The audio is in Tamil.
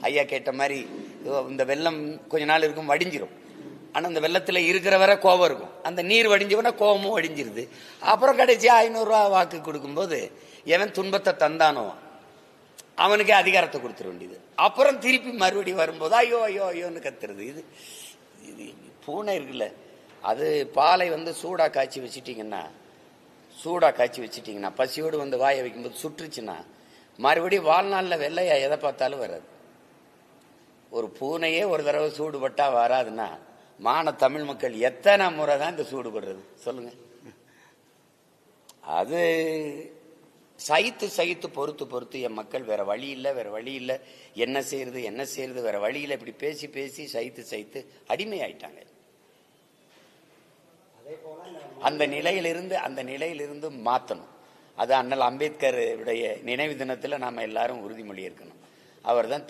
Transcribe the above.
ஐயா கேட்ட மாதிரி இந்த வெள்ளம் கொஞ்ச நாள் இருக்கும் வடிஞ்சிரும். ஆனா அந்த வெள்ளத்துல இருக்கிற வரை கோபம் இருக்கும். அந்த நீர் வடிஞ்சவன கோபமும் வடிஞ்சிருது. அப்புறம் கடைசியா 500 ரூபா வாக்கு கொடுக்கும்போது எவன் துன்பத்தை தந்தானோ அவனுக்கே அதிகாரத்தை கொடுத்துட வேண்டியது. அப்புறம் திருப்பி மறுபடியும் வரும்போது ஐயோ ஐயோ ஐயோன்னு கத்துறது. இது பூனை இருக்குல்ல, அது பாலை சூடா காய்ச்சி வச்சிட்டீங்கன்னா பசியோடு வாயை வைக்கும்போது சுற்றுச்சுன்னா மறுபடியும் வாழ்நாளில் வெள்ளையா எதை பார்த்தாலும் வராது. ஒரு பூனையே ஒரு தடவை சூடுபட்டா வராதுன்னா மான தமிழ் மக்கள் எத்தனை முறை தான் இந்த சூடுபடுறது சொல்லுங்க. அது சகித்து பொறுத்து என் மக்கள் வேற வழி இல்லை என்ன செய்யறது வேற வழி இல்லை. இப்படி பேசி சகித்து அடிமையாயிட்டாங்க. அந்த நிலையிலிருந்து மாத்தணும். அது அண்ணல் அம்பேத்கர் உடைய நினைவு தினத்துல நாம எல்லாரும் உறுதிமொழி இருக்கணும். அவர் தான்